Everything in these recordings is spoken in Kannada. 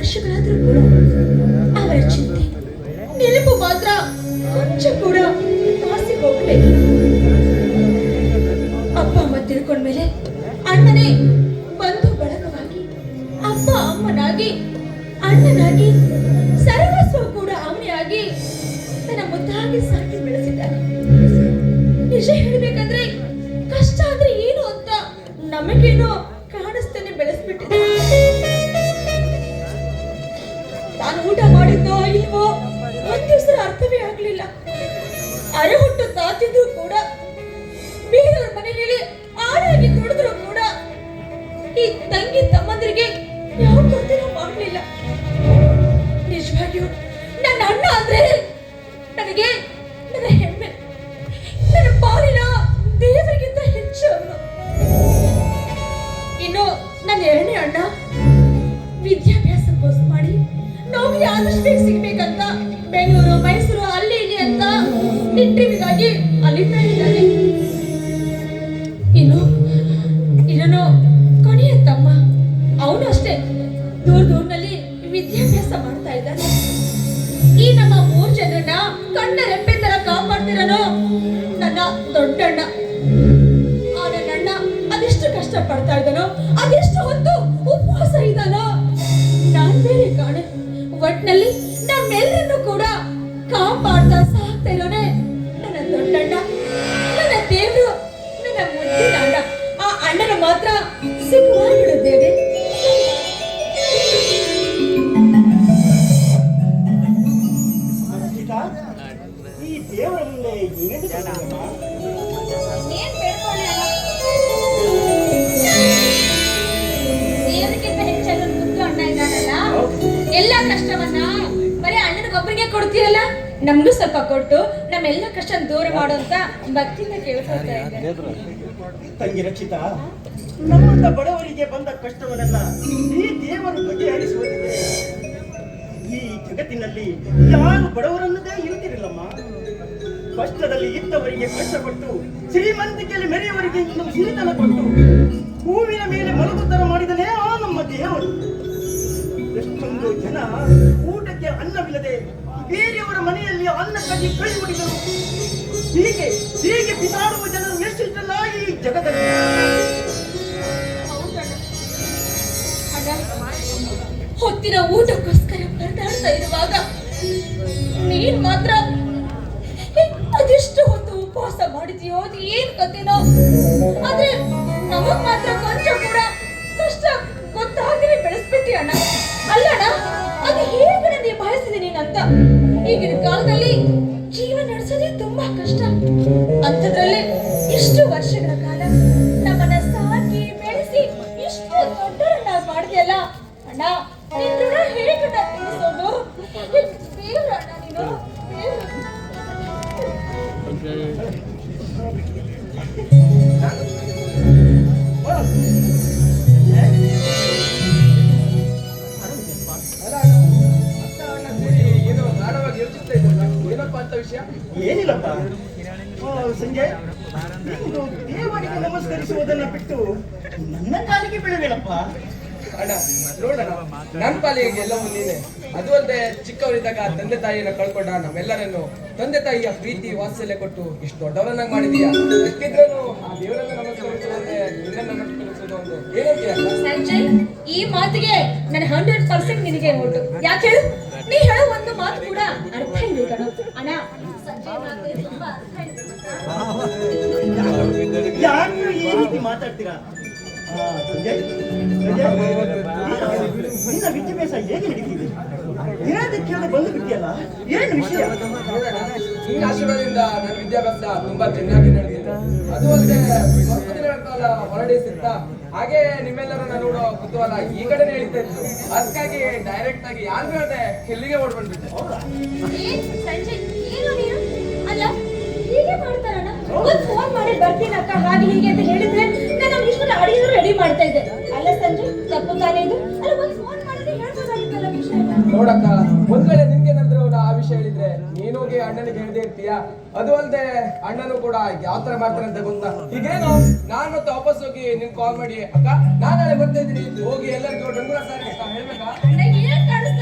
ವರ್ಷಗಳಾದ್ರೂ ಕೂಡ ಅವರ ಚಿಂತೆ ನೆನಪು ಮಾತ್ರ ಕೊಂಚ ಕೂಡ ಕಾಸಿ ಹೋಗಲೇ. ಅಪ್ಪ ಅಮ್ಮ ತಿಳ್ಕೊಂಡ್ಮೇಲೆ ಅಣ್ಣನೇ ಬಂಧು ಬಳಗವಾಗಿ, ಅಪ್ಪ ಅಮ್ಮನಾಗಿ, ಅಣ್ಣನಾಗಿ, ಸರ್ವಸ್ವ ಕೂಡ ಅವನೇ ಆಗಿ ತನ್ನ ಮುದ್ದಾಗಿ ಸಾಕಿ ಬೆಳೆಸಿದ್ದಾನೆ. ನಿಜ ಹೇಳ್ಬೇಕಂದ್ರೆ ಕಷ್ಟ ಅಂದ್ರೆ ಏನು ಅಂತ ನಮಗೇನೋ ಕಾಣಿಸ್ತಾನೆ ಬೆಳೆಸ್ಬಿಟ್ಟಿದೆ. ನಾನು ಊಟ ಮಾಡಿದ್ದೋ ಇಲ್ವೋ ಒಂದ್ ದಿವಸ ಅರ್ಥವೇ ಆಗ್ಲಿಲ್ಲ. ಅರೆ ಹುಟ್ಟು ತಾತಿದ್ರು ಕೂಡ, ಬೇರೆಯವ್ರ ಮನೆಯಲ್ಲಿ ಆಡಾಗಿ ದುಡಿದ್ರು ಕೂಡ ಈ ತಂಗಿ ತಮ್ಮಂದಿರಿಗೆ ಯಾವ ಕೊರತೆನೂ ಮಾಡಲಿಲ್ಲ. ನಿಜವಾಗಿಯೂ ನನ್ನ ಅಣ್ಣ ಅಂದ್ರೆ ನನಗೆ ನನ್ನ ಹೆಮ್ಮೆ, ನನ್ನ ಪಾಲಿನ ದೇವರಿಗಿಂತ ಹೆಚ್ಚು ಅವನು. ಇನ್ನು ನನ್ನ ಎರಡನೇ ಅಣ್ಣ ವಿದ್ಯಾಭ್ಯಾಸ ಕೋರ್ಸ್ ಮಾಡಿ ನೌಕರಿ ಆದಷ್ಟು ಬೇಗ ಸಿಗ್ಬೇಕಂತ ಬೆಂಗಳೂರು, ಮೈಸೂರು, ಅಲ್ಲಿ ಇಲ್ಲಿ ಅಂತ ಇಂಟರ್ವ್ಯೂಗಾಗಿ ಅಲಿತಾ ಇದ್ದಾನೆ. ಇನ್ನೂ ಕೊನೆಯ ತಮ್ಮ ಅವನು ಅಷ್ಟೇ ದೂರದಲ್ಲಿ ವಿದ್ಯಾಭ್ಯಾಸ ಮಾಡ್ತಾ ಇದ್ದಾನೆ. ಈ ನಮ್ಮ 3 ಜನರನ್ನ ಕಣ್ಣ ರೆಪ್ಪೆ ತರ ಕಾಪಾಡ್ತಿರನೋ ನನ್ನ ದೊಡ್ಡಣ್ಣ. ಆ ನನ್ನಣ್ಣ ಅದೆಷ್ಟು ಕಷ್ಟ ಪಡ್ತಾ ಇದ್ದಾನೋ, ಅದೆಷ್ಟು ಹೊತ್ತು ಉಪವಾಸ ಇದ್ದಾನೋ ನಾನ್ ಬೇರೆ ಕಾಣೆ. ಒಟ್ನಲ್ಲಿ ನಮ್ಮೆಲ್ಲರನ್ನು ಕೂಡ ಕಾಪಾಡ್ತಾ ಸಾಕ್ತಾ ಇರೋನೆ ನನ್ನ ದೊಡ್ಡಣ್ಣ, ನನ್ನ ದೇವರು, ನನ್ನ ಮುದ್ದಿನ ಅಣ್ಣ. ಆ ಅಣ್ಣನ ಮಾತ್ರ ಸಿಗುವಾಗಿಡುತ್ತೇವೆ. ಈ ದೇವರ ಮುಂದೆ ದೇವರಿಗಿಂತ ಹೆಚ್ಚಾಗಿ ಮುದ್ದು ಅಣ್ಣ ಇದ್ದಾನಲ್ಲ, ಎಲ್ಲಾ ಕಷ್ಟವನ್ನ ಬರೀ ಅಣ್ಣನಿಗೊಬ್ಬರಿಗೆ ಕೊಡ್ತೀರಲ್ಲ, ನಮ್ಗೂ ಸ್ವಲ್ಪ ಕೊಟ್ಟು ನಮ್ಮೆಲ್ಲ ಕಷ್ಟ ದೂರ ಮಾಡುವಂತ ಭಕ್ತಿಯಿಂದ ಕೇಳ್ಕೊಳ್ತಾ ಇದ್ದಾರೆ. ತಂಗಿ ರಕ್ಷಿತಾ, ನಮ್ಮಂತ ಬಡವರಿಗೆ ಬಂದ ಕಷ್ಟವನ್ನೆಲ್ಲ ಈ ದೇವರು ಬಗೆಹರಿಸುವುದಿದೆ. ಈ ಜಗತ್ತಿನಲ್ಲಿ ಯಾರು ಬಡವರನ್ನದೇ ಇರುತ್ತಿರಲಿಲ್ಲಮ್ಮ. ಕಷ್ಟದಲ್ಲಿ ಇದ್ದವರಿಗೆ ಕಷ್ಟಪಟ್ಟು, ಶ್ರೀಮಂತಿಕೆಯಲ್ಲಿ ಮೆರೆಯವರಿಗೆ ಇನ್ನು ಸಿರಿತನ ಕೊಟ್ಟು, ಹೂವಿನ ಮೇಲೆ ಮಲಗುತ್ತರ ಮಾಡಿದನೇ ಆ ನಮ್ಮ ದೇವರು. ಎಷ್ಟೊಂದು ಜನ ಊಟಕ್ಕೆ ಅನ್ನವಿಲ್ಲದೆ ಬೇರೆಯವರ ಮನೆಯಲ್ಲಿ ಅನ್ನ ಕಟ್ಟಿ ಕೈ ಹೊಡಿದರು. ಹೀಗೆ ಬಿಸಾಡುವ ಜನರು ಎಷ್ಟಿದ್ದಲ್ಲ ಈ ಜಗದಲ್ಲಿ. ಹೊತ್ತಿನ ಊಟಕ್ಕೋಸ್ಕರ ಪರದಾಡ್ತಾ ಇರುವಾಗ ನೀನ್ ಮಾತ್ರ ಅದೆಷ್ಟು ಹೊತ್ತು ಉಪವಾಸ ಮಾಡಿದ್ಯೋ, ಅದು ಏನ್ ಕತೆನೋ. ಆದ್ರೆ ನಮಗ್ ಮಾತ್ರ ಕೊಂಚ ಕೂಡ ಕಷ್ಟ ಗೊತ್ತಾಗದೆ ಬೆಳೆಸ್ಬಿಟ್ಟಿ ಅಣ್ಣ. ಅಲ್ಲಣ್ಣ, ಅದು ಹೇಗೆ ನಿಭಾಯಿಸಿದೆ ನೀನಂತ. ಈಗಿನ ಕಾಲದಲ್ಲಿ ಜೀವನ ನಡೆಸೋದೇ ತುಂಬಾ ಕಷ್ಟ. ಅಂಥದ್ರಲ್ಲಿ ಇಷ್ಟು ವರ್ಷಗಳ ಕಾಲ ನಮ್ಮನ್ನ ಸಾಕಿ ಬೆಳೆಸಿ ಇಷ್ಟು ದೊಡ್ಡರನ್ನ ಮಾಡಿದೆಯಲ್ಲ ಅಣ್ಣ, ನಿನ್ ಋಣ ಹೇಗೆ ತೀರಿಸೋದು? ದೇವ್ರ ಅಣ್ಣ ನೀನು, ಏನಿಲ್ಲಪ್ಪ ಸಂಜಯ್, ನೀನು ದೇವರಿಗೆ ನಮಸ್ಕರಿಸುವುದನ್ನ ಬಿಟ್ಟು ನನ್ನ ಕಾಲಿಗೆ ಬೀಳಬೇಡಪ್ಪ. ಅಣ್ಣ ನೋಡೋಣ, ನನ್ನ ಪಾಲಿಗೆ ಎಲ್ಲವೂ ನೀನೆ. ಅದು ಅಲ್ಲದೆ ಚಿಕ್ಕವರಿದ್ದಾಗ ತಂದೆ ತಾಯಿಯನ್ನ ಕಳ್ಕೊಂಡ ನಮ್ಮೆಲ್ಲರನ್ನು ತಂದೆ ತಾಯಿಯ ಪ್ರೀತಿ ವಾತ್ಸಲ್ಯ ಕೊಟ್ಟು ಇಷ್ಟು ದೊಡ್ಡವರನ್ನಾಗಿ ಮಾಡಿದೀಯ. ಎಷ್ಟಿದ್ರೂ ಆ ದೇವರನ್ನ ನಮಸ್ಕರಿಸುವಂತೆ ನಿನ್ನನ್ನು ನಮಸ್ಕರಿಸುವುದು ಒಂದು ಏನಂತೀಯ ಸಂಜಯ್? ಈ ಮಾತಿಗೆ ನನ್ನ 100% ನಿನಗೆ ನೋಟು. ಯಾಕೆ ಹೇಳು? ನೀ ಹೇಳೋ ಒಂದು ಮಾತು ಕೂಡ ಅರ್ಥ ಇದೆ ಕಣೋ ಅಣ್ಣ. ಸಂಜಯ್ ಮಾತು ತುಂಬಾ ಅರ್ಥ ಇದೆ. ಯಾಕೆ ಈ ರೀತಿ ಮಾತಾಡ್ತೀರಾ? ನಿನ್ನ ವಿದ್ಯಾಭ್ಯಾಸ ಹೇಗೆ ನಡೀತಿದೆ? ಇರೋದಕ್ಕೆ ಬಂದು ಬಿಟ್ಟಿಯಲ್ಲ, ಏನು ವಿಷಯ? ಈ ಆಶೀರ್ವಾದದಿಂದ ನನ್ನ ವಿದ್ಯಾಭ್ಯಾಸ ತುಂಬಾ ಚೆನ್ನಾಗಿ ನಡೆದಿದೆ. ಅದು ಅಲ್ಲದೆ ಸ್ವಲ್ಪ ದಿನಗಳ ಕಾಲ ಹೊರಡಿ ಸಿಗ್ತಾ ಹಾಗೆ ನಿಮ್ಮೆಲ್ಲರನ್ನ ನೋಡೋ ಕುತೂಹಲ ಈ ಕಡೆ ನಡೀತಾ ಇತ್ತು. ಅದಕ್ಕಾಗಿ ಡೈರೆಕ್ಟ್ ಆಗಿ ಯಾರು ಹೇಳ್ದೆ ಇಲ್ಲಿಗೆ ಓಡ್ಬಂದ್ಬಿಟ್ಟೆ. ಸಂಜಯ್ ಏನು ನೀನು ಅಲ್ಲ ಹೀಗೆ ಮಾಡ್ತಾರಣ್ಣ? ಒಂದು ಫೋನ್ ಮಾಡಿ ಬರ್ತೀನಿ ಅಕ್ಕ ಹಾಗೆ ಹೀಗೆ ಅಂತ ಹೇಳಿದ್ರೆ ನಾನು ಇಷ್ಟೊಂದು ಅಡಿಗೆ ರೆಡಿ ಮಾಡ್ತಾ ಇದ್ದೆ. ಅಲ್ಲ ಸಂಜಯ್, ತಪ್ಪು ತಾನೇ ಇದು? ಅಲ್ಲ ಒಂದು ಫೋನ್ ಮಾಡಿದ್ರೆ ಹೇಳ್ಬೋದಾಗಿತ್ತಲ್ಲ ವಿಷಯ. ನೋಡಕ್ಕ, ಒಂದ್ ವೇಳೆ ನಿನ್ಗೆ ನಂತರ ಆ ವಿಷಯ ಹೇಳಿದ್ರೆ ನೀನು ಹೋಗಿ ಅಣ್ಣನಿಗೆ ಹೇಳ್ದೆ ಇರ್ತೀಯ. ಅದು ಅಲ್ಲದೆ ಅಣ್ಣನು ಕೂಡ ಯಾವ ತರ ಮಾಡ್ತಾನೆ ಅಂತ ಗೊತ್ತಾ? ಈಗೇನು ನಾನ್ ಮತ್ತೆ ವಾಪಸ್ ಹೋಗಿ ನಿನ್ ಕಾಲ್ ಮಾಡಿ ಅಕ್ಕ ನಾನ್ ನಾಳೆ ಬರ್ತಾ ಇದ್ದೀನಿ, ಹೋಗಿ ಎಲ್ಲರಿಗೂ ಡಂಗುರ ಸಾರಿ ಹೇಳ್ಬೇಕಾ?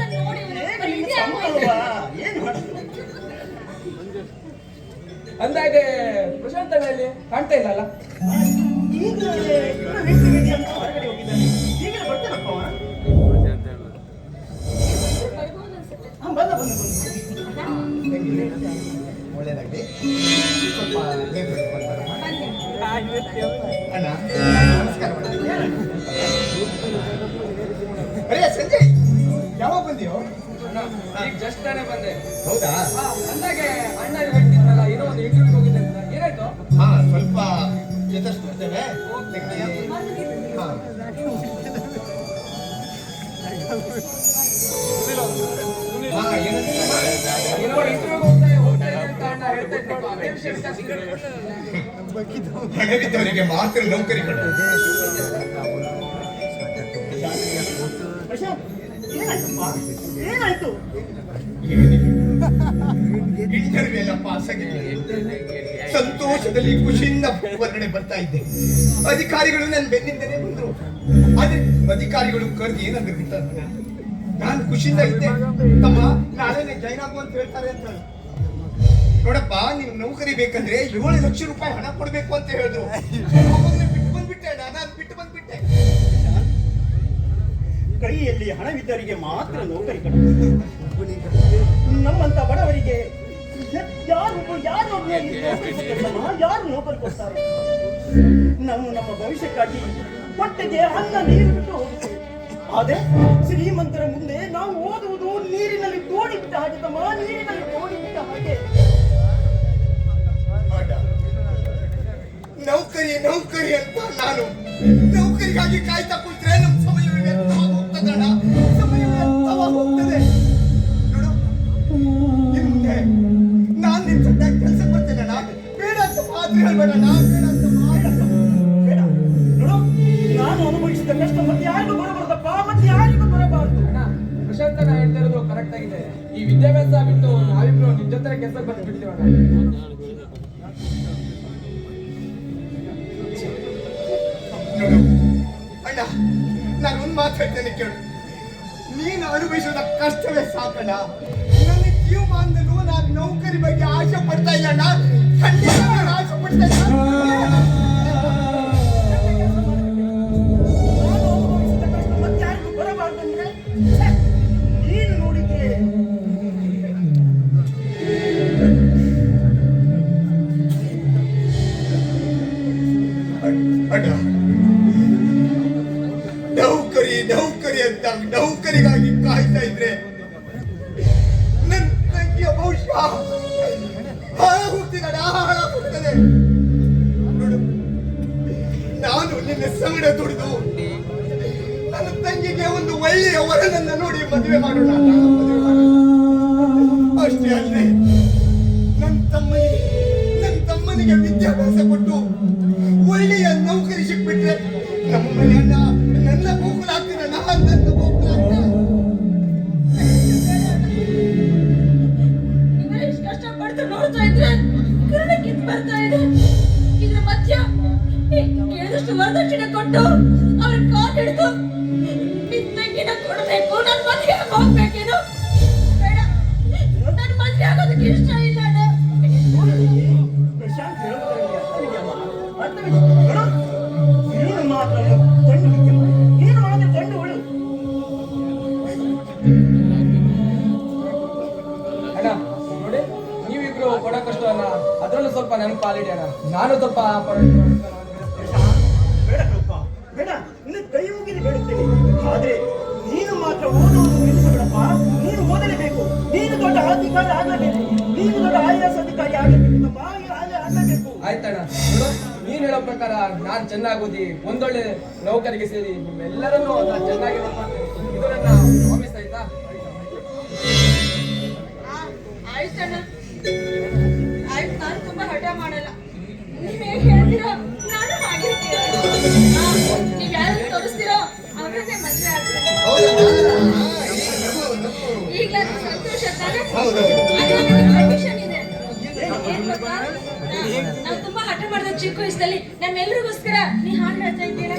ಹಿಂದೆ ಸಂಬಳವಾ? ಏನ್ ಮಾಡುದು? ಅಂದಾಗೆ ಪ್ರಶಾಂತ್ ಅಣ್ಣ ಇಲ್ಲಿ ಕಾಣ್ತಾ ಇಲ್ಲಲ್ಲ? ಈಗ ಇವ್ರ ವೇಷ ಅಂತ ಹೊರಗಡೆ ಹೋಗಿದ್ದಾನೆ. ಈಗಲೇ ಬರ್ತಾನಪ್ಪ ಅವ. ಬರ್ಬೋದು ಅನ್ಸುತ್ತೆ. ಬಂದ ಒಳ್ಳೇದಾಗ್ಲಿ. ಸ್ವಲ್ಪ ಲೇಟ್ ಮಾಡ್ತಾರಮ್ಮ. ಬಂದೆ. ಅಣ್ಣ ನಮಸ್ಕಾರ ಅರೇ ಸಂಜಯ್ ಯಾವಾಗ ಬಂದಿಯೋ? ಈಗ ಜಸ್ಟ್ ತಾನೇ ಬಂದೆ. ಹೌದಾ? ಅಂದಾಗೆ ಅಣ್ಣ ಹೇಳ್ತಿದ್ನಲ್ಲ ಏನೋ ಒಂದು ಇಂಟರ್ವ್ಯೂ ಹೋಗಿದ್ದೆ ಅಂತ. ಏನಾಯ್ತು? ಹಾ ಸ್ವಲ್ಪ ಎದುರಿಸ್ಬಿಡ್ತೇವೆ. ಹಾ ಹಾ ಏನಂತ ಏನೋ ಇಂಟರ್ವ್ಯೂ ಹೋಗ್ತಾ ಇದೆ ಅಂತ ಅಣ್ಣ ಹೇಳ್ತಾ ಇದ್ರು. ಅದೇ ವಿಷಯ ವಿಚಾರಿಸಿದ್ರು. ಹಣವಿದ್ದವರಿಗೆ ಮಾತ್ರ ನೌಕರಿ ಕೊಡು. ಪ್ರಶಾಂತ್ ಏನಾಯ್ತಪ್ಪ? ಏನಾಯ್ತು? ಇಂಟರ್ವ್ಯೂ ಎಲ್ಲ ಪಾಸ್ ಆಗಿದ್ದೀನಿ. ಸಂತೋಷದಲ್ಲಿ ಖುಷಿಯಿಂದ ಹೊರಗಡೆ ಬರ್ತಾ ಇದ್ದೆ. ಅಧಿಕಾರಿಗಳು ನನ್ನ ಬೆನ್ನಿಂದಲೇ ಬಂದ್ರು. ಆದ್ರೆ ಅಧಿಕಾರಿಗಳು ಕರೆದು ಏನಂದ್ರೆ ಗೊತ್ತಾ, ನಾನು ಖುಷಿಯಿಂದ ಇದ್ದೆ. ತಮ್ಮ ನಾಳೆನೆ ಜಾಯ್ನ್ ಆಗು ಅಂತ ಹೇಳ್ತಾರೆ ಅಂತ. ನೋಡಪ್ಪ ನೀವು ನೌಕರಿ ಬೇಕಂದ್ರೆ 7 ಲಕ್ಷ ರೂಪಾಯಿ ಹಣ ಕೊಡ್ಬೇಕು ಅಂತ ಹೇಳಿದ್ರು. ಅವಾಗ್ಲೇ ಬಿಟ್ಟು ಬಂದ್ಬಿಟ್ಟೆ ಅಣ್ಣ, ನಾನು ಬಿಟ್ಟು ಬಂದ್ಬಿಟ್ಟೆ. ಕೈಯಲ್ಲಿ ಹಣವಿದ್ದವರಿಗೆ ಮಾತ್ರ ನೌಕರಿ ಕೊಡು. ನಮ್ಮಂತ ಬಡವರಿಗೆ ಯಾರು ನೌಕರಿ ಕೊಡ್ತಾರೆ? ನಮ್ಮ ಭವಿಷ್ಯಕ್ಕಾಗಿ ಹೊಟ್ಟೆಗೆ ಅನ್ನ ನೀರು ಬಿಟ್ಟು ಹೋಗುತ್ತೇವೆ. ಆದ್ರೆ ಶ್ರೀಮಂತರ ಮುಂದೆ ನಾವು ಓದುವುದು ನೀರಿನಲ್ಲಿ ತೋಡಿ ಬಿಟ್ಟ ಹಾಗೆ ತಮ್ಮ, ನೀರಿನಲ್ಲಿ ತೋಡಿ ಬಿಟ್ಟ ಹಾಗೆ. ನೌಕರಿ ನೌಕರಿ ಅಂತ ನಾನು ನೌಕರಿಗಾಗಿ ಕಾಯ್ತಾ ಕುಳಿತರೆ ನಮ್ಮ ಸಮಯ ವ್ಯರ್ಥವಾಗಿ ಹೋಗ್ತದಣ್ಣ. ಸಮಯ ವ್ಯರ್ಥವಾಗಿ ಹೋಗ್ತದೆ. ನೋಡು ನಿಮ್ಗೆ ನಾನು ನಿನ್ ಜೊತೆ ಕೆಲಸಕ್ಕೆ ಬರ್ತೇನೆ ಅಣ್ಣ. ಬೇಡ ಅಂತ ಮಾತ್ರ ಹೇಳ್ಬೇಡಣ್ಣ, ಬೇಡ ಅಂತ ಮಾತ್ರ. ಬೇಡ ನೋಡು, ನಾನು ಅನುಭವಿಸಿದ ಕಷ್ಟ ಮತ್ತೆ ಯಾರಿಗೂ ಬರಬಾರ್ದಪ್ಪ, ಮತ್ತೆ ಯಾರಿಗೂ ಬರಬಾರ್ದು. ಅಣ್ಣ ಪ್ರಶಾಂತ್ ಅಣ್ಣ ಹೇಳ್ತಾ ಇರೋದು ಕರೆಕ್ಟ್ ಆಗಿದೆ. ಈ ವಿದ್ಯಾಭ್ಯಾಸ ಬಿಟ್ಟು ನಾವಿಬ್ರು ನಿಮ್ ಜೊತೆ ಕೆಲಸಕ್ಕೆ ಬಂದು ಬಿಡ್ತೀವಣ್ಣ. ನೋಡು ಅಣ್ಣ, ನಾನು ಒಂದ್ ಮಾತು ಹೇಳ್ತೇನೆ ಕೇಳು. ನೀನು ಅನುಭವಿಸೋದ ಕಷ್ಟವೇ ಸಾಕಣ್ಣ. ನನ್ನ ಜೀವಮಾನದಲ್ಲೂ ನಾನು ನೌಕರಿ ಬಗ್ಗೆ ಆಸೆ ಪಡ್ತಾ ಇಲ್ಲ ಅಣ್ಣ. ಖಂಡಿತ ನಾನು ಆಸೆ ಪಡ್ತಾ ಇಲ್ಲ. ನಾನು ಅನುಭವಿಸಿದ ಕಷ್ಟ ಮತ್ತೆ ಯಾರಿಗೂ ಬರಬಾರ್ದು ಅಂದ್ರೆ ನೀನು ನೋಡಿದ್ರೆ ಅಣ್ಣ, ನೌಕರಿ ನೌಕರಿ ಅಂತ ನೌಕರಿಗಾಗಿ ಕಾಯ್ತಾ ಇದ್ರೆ ನನ್ನ ತಂಗಿಯ ಭವಿಷ್ಯ ಹಾಳಾಗೋಗ್ತಿದೆ, ಹಾಳಾಗೋಗ್ತದೆ. ನೋಡು, ನಾನು ನಿನ್ನ ಸಂಗಡ ದುಡಿದು ನನ್ನ ತಂಗಿಗೆ ಒಂದು ಒಳ್ಳೆಯ ವರನನ್ನ ನೋಡಿ ಮದುವೆ ಮಾಡೋಣ ಅಣ್ಣ, ಮದುವೆ ಮಾಡೋಣ. ಅಷ್ಟೇ ಅಲ್ಲದೆ ನನ್ನ ತಮ್ಮನಿಗೆ ವಿದ್ಯಾಭ್ಯಾಸ ಕೊಟ್ಟು ಒಳ್ಳೆಯ ನೌಕರಿ ಸಿಕ್ಬಿಟ್ರೆ ನಮ್ಮ ಮನೆಯನ್ನ ನನ್ನ ಗೋಕುಲ ಆಗ್ತೀರ, ನನ್ನ ಗೋಕುಲ ಆಗ್ತೀರ. ಇವರೆಷ್ಟು ಕಷ್ಟಪಡ್ತಾ ನೋಡ್ತಾ ಇದ್ರೆ ಕರುಣೆ ಕಿತ್ತು ಬರ್ತಾ ಇದೆ. ಇದ್ರ ಮಧ್ಯ ಕೇಳಿದಷ್ಟು ವರದಕ್ಷಿಣೆ ಕೊಟ್ಟು ಅವ್ರ ಕಾಲ್ ಹಿಡಿದು ನಿನ್ ತಂಗಿನ ಕೊಡ್ಬೇಕು, ನನ್ ಮದ್ವೆ ಹೋಗ್ಬೇಕೇನು? ಬೇಡ, ನನ್ ಮದ್ವೆ ಆಗೋದಕ್ಕೆ ಇಷ್ಟ ಇಲ್ಲ ಅಣ್ಣ. ಪ್ರಶಾಂತ್ ಹೇಳೋದ್ರಲ್ಲಿ ಅರ್ಥವಿದೆಯಮ್ಮ, ಅರ್ಥವಿದೆ. ನೋಡು, ನೀನು ಮಾತ್ರ ಗಂಡು ಮುಖ್ಯ, ನೀನು ಮಾತ್ರ ಗಂಡು ಉಳು. ಅಣ್ಣ ನೋಡಿ, ನೀವಿಬ್ರು ಕೊಡೋ ಕಷ್ಟವನ್ನ ಅದ್ರಲ್ಲೂ ಸ್ವಲ್ಪ ನನ್ ಪಾಲಿಡಿ ಅಣ್ಣ. ನಾನು ಸ್ವಲ್ಪ ಬೇಡ ಕಲ್ಪ, ಬೇಡ, ನಿನ್ನ ಕೈ ಮುಗಿದು ಬೇಡುತ್ತೇನೆ. ಆದ್ರೆ ನೀನು ಮಾತ್ರ ಓದುವುದು ನಿಲ್ಲಿಸಬೇಡಪ್ಪ. ನೀನು ಓದಲೇಬೇಕು. ನೀನು ದೊಡ್ಡ ಅಧಿಕಾರಿ ಆಗಲೇಬೇಕು. ನೀನು ದೊಡ್ಡ IAS ಅಧಿಕಾರಿ ಆಗಬೇಕು ತಮ್ಮ, ಆಗಲೇಬೇಕು. ಆಯ್ತಣ್ಣ. ನೋಡು, ನೀನ್ ಹೇಳೋ ಪ್ರಕಾರ ನಾನ್ ಚೆನ್ನಾಗಿ ಓದಿ ಒಂದೊಳ್ಳೆ ನೌಕರಿಗೆ ಸೇರಿ ನಿಮ್ಮೆಲ್ಲರನ್ನೂ ನಾನ್ ಚೆನ್ನಾಗಿ ನೋಡ್ಕೊಳ್ತೀನಿ. ಇದು ನನ್ನ ಪ್ರಾಮಿಸ್, ಆಯ್ತಾ? ಆಯ್ತಣ್ಣ, ಆಯ್ತು. ನಾನು ತುಂಬಾ ಹಠ ಮಾಡಲ್ಲ. ನೀವ್ ಹೇಗೆ ಹೇಳ್ತೀರೋ ನಾನು ಹಾಗಿರ್ತೀರ. ನೀವ್ ಯಾರು ತೋರಿಸ್ತೀರೋ ಅವ್ರನ್ನೇ ಮದ್ವೆ ಆಗ್ತೀನಿ. ಈಗಲೇ ಸಂತೋಷ ತಾನೆ? ಕಂಡೀಷನ್ ಇದೆ. ಏನ್ ಗೊತ್ತಾ? ನಾವು ತುಂಬಾ ಹಠ ಮಾಡಿದ ಚಿಕ್ಕ ವಯಸ್ಸಲ್ಲಿ ನಮ್ಮೆಲ್ಲರಿಗೋಸ್ಕರ ನೀ ಹಾಡು ಹೇಳ್ತಾ ಇದ್ದೀರಾ.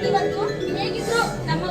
ಇವತ್ತು ಹೇಗಿದ್ರು ನಮ್ಮ